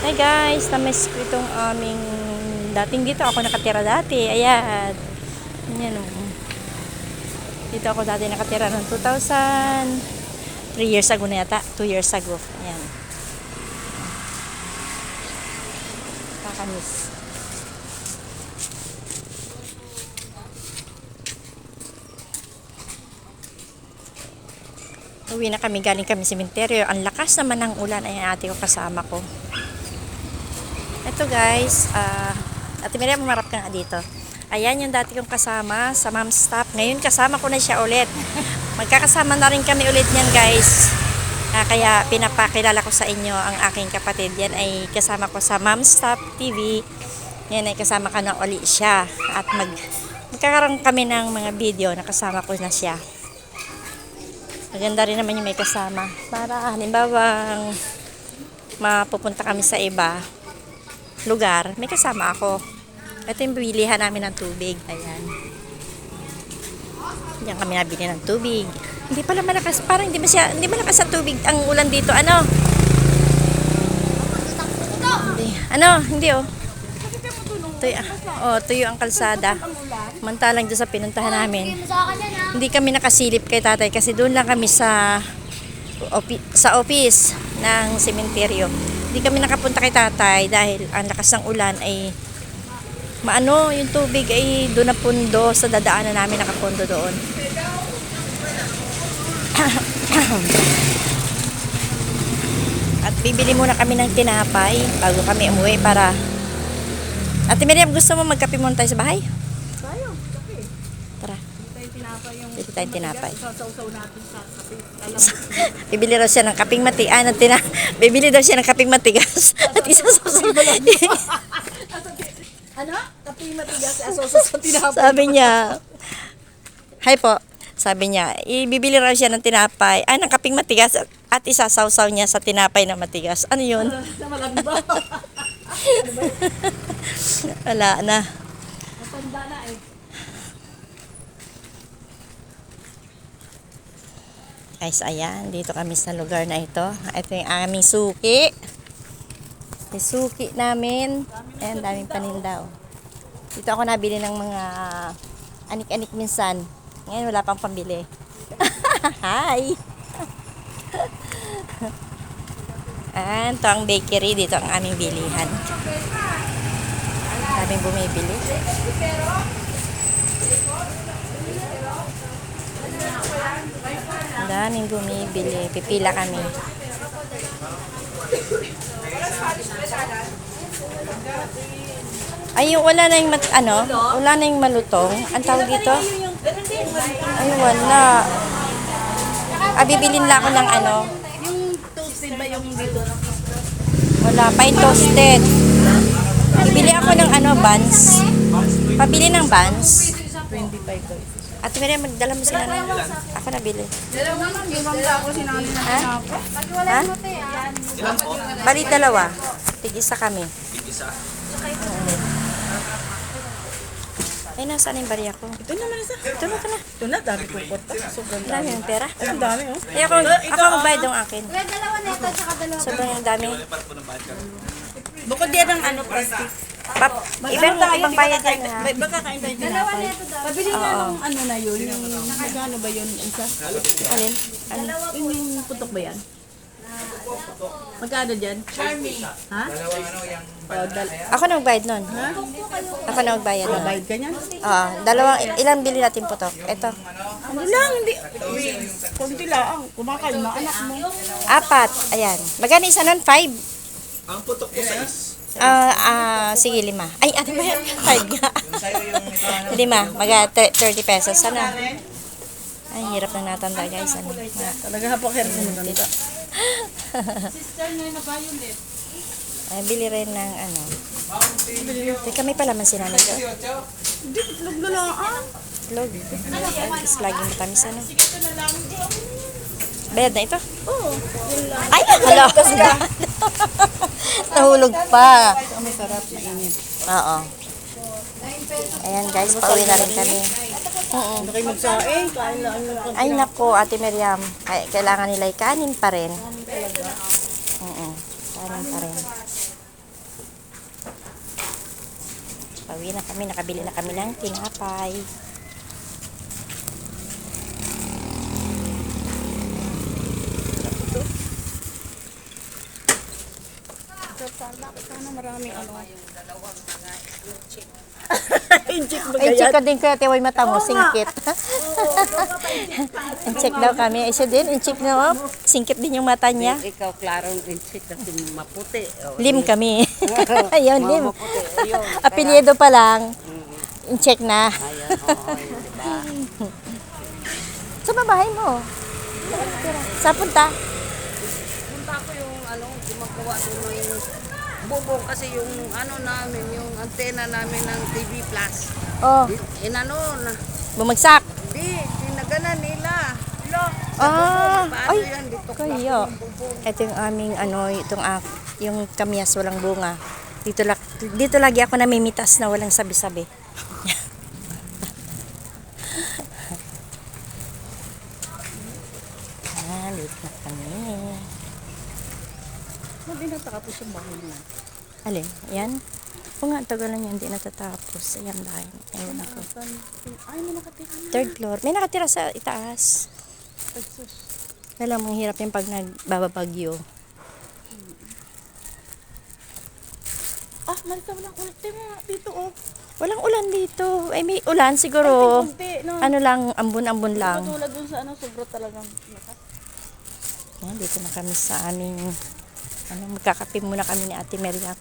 Hey guys, na-miss ko itong aming dating dito ako nakatira dati. Ayan. Ayan o. Dito ako dati nakatira noong 3 years ago na yata. 2 years ago. Ayan. Kakamiss. Uwi na kami, galing kami sementeryo. Ang lakas naman ng ulan. Ayan, ate ko kasama ko. Ito guys, Ate Miriam, umarap ka nga dito. Ayan yung dati kong kasama sa mom stop. Ngayon kasama ko na siya ulit. Magkakasama na rin kami ulit niyan guys. Kaya pinapakilala ko sa inyo ang aking kapatid. Yan ay kasama ko sa mom stop TV. Yan ay kasama ka na ulit siya. At magkakaroon kami ng mga video na kasama ko na siya. Maganda rin naman yung may kasama. Para halimbawa mapupunta kami sa iba lugar, may kasama ako. Ito yung bilihan namin ng tubig. Ayan. Diyan kami nabili ng tubig. Hindi pala malakas. Parang hindi malakas ang tubig ang ulan dito. Ano? Hindi oh. Tuyo ang kalsada. Mantalang doon sa pinuntahan namin. Hindi kami nakasilip kay tatay kasi doon lang kami sa office ng sementeryo. Hindi kami nakapunta kay tatay dahil ang lakas ng ulan ay yung tubig ay doon na pundo sa dadaanan namin, nakapundo doon. At bibili muna kami ng tinapay bago kami umuwi para Ate Miriam, gusto mo magkape muna tayo sa bahay? Tayo, kape. Tara. Bili tayong tinapay. Sasaw natin sa kape. Bibili daw siya ng kaping Bibili daw siya ng kaping matigas. At isasaw. Ano? Kape matigas asosa sa tinapay. Sabi niya, hi po. Sabi niya, ibibili raw siya ng tinapay. Ng kaping matigas at isasawsaw niya sa tinapay na matigas. Ano yun? Sa malagba. Wala na. Matanda na eh. Guys, ayan. Dito kami sa lugar na ito. Ito yung aming suki. Yung suki namin. Ayan, daming paninda. Dito ako nabili ng mga anik-anik minsan. Ngayon wala pang pambili. Hi! Ayan, ito ang bakery. Dito ang aming bilihan. Daming bumibili. Daming bumibili. Pipila kami. Ay, yung wala na yung wala na yung malutong. Ang tawag dito? Ay, wala. Bibilin lang ako ng Yung toasted ba yung dito? wala, pine toasted. Bibili ako ng buns. Pabili ng buns. 25 daw. At Miriam, magdala mo sila na. Ako nabili. Ako sinali na Ha? Ha? Bali dalawa. Tig-isa kami. Ay, nasaan yung bariya ko? Ito naman isa. Ito na. Ito na, dami kong kota. Sobrang Ang dami ng pera. Ang dami oh. Ay, ako magbayad ng akin. Dalawa na ito, tsaka dalawa. Sobrang dami. Bukod yan ng plastic. Ibang bayad yan ha. Baka kain tayo tinapay. Pabili nga ng na yun. Yung magkano ba yun? Isa? Alin? Yung putok ba yan? Magkano dyan? Charming. Ha? Ako na magbayad nun. Ako na magbayad nun. Bayad ka niyan? Ilang bili natin putok? Ito. Ano lang, hindi. Kunti lang. Kumakain na anak mo. 4. Ayan. Magkano isa nun? 5. Ang putok ko sa Sige, 5. Ay, ano ba yan? 5 nga. 5. 30 pesos. Sana. Ay, hirap na natanda guys. Talaga hapok hair mo maganda. Ay, bili rin ng Teka, may palaman si nanay ko. Hindi, itlog na lang. Log. Tapos laging matamis Bayad na ito? Oo. Ay, hala. Nahulog pa. Ang masarap, mainit. Oo. Ayan guys, pauwi na rin kami. Hindi kayo magsaing. Kain lang yung Ay nako, Ate Miriam. Kailangan nila kanin pa rin. Kanin pa rin. Uwi na kami, nakabili na kami ng tinapay. Sana maraming ano. Ay, check ka din kaya tiway mata mo, singkit. In-check daw kami. Isa din, in-check na, singkit din yung mata niya. Ikaw, klarong inchik kasi maputi. Oh, Lim kami. Ayun, lim. Maputi. Ayun. Apelyido pa lang. In-check na. Ayan, oo, diba? Sa babahay mo. Sa punta? Punta ko yung gumagawa doon ng bubong kasi yung namin, yung antena namin ng TV Plus. Oh, Inano na. bumagsak. Di, dinaganan nila. Ah, Paano ay, yan? Dito kaya. Ito yung aming yung kamyas walang bunga. Dito lagi ako namimitas na walang sabi-sabi. Dito na kami. Hindi natakapos yung bahay na. Alin? Yan? O nga, tagalan yan. Hindi natatapos. Ayan dahil. Ayun ako. Ay, may nakatira na. Third floor. May nakatira sa itaas. Alam, ang hirap yung pag nagbabagyo. Ah, Marita, walang ulit dito, oh. Walang ulan dito. Ay, may ulan siguro. Kunti, no? Ano lang, ambon-ambon lang. Patulad dun sa sobra talagang lakas. Ayan, dito na kami sa aming magkakape muna kami ni Ate Meria.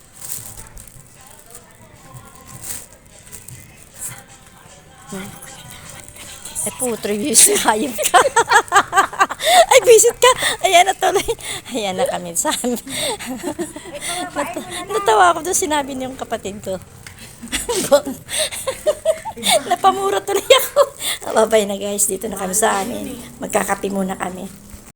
Ay, putro yung hayop ka. Ay, visit ka. Ayan na tuloy. Ayan na kami sa amin. Natawa ako doon sinabi niyong kapatid ko. Napamura tuloy ako. Babay na guys, dito na kami sa amin. Magkakape muna kami.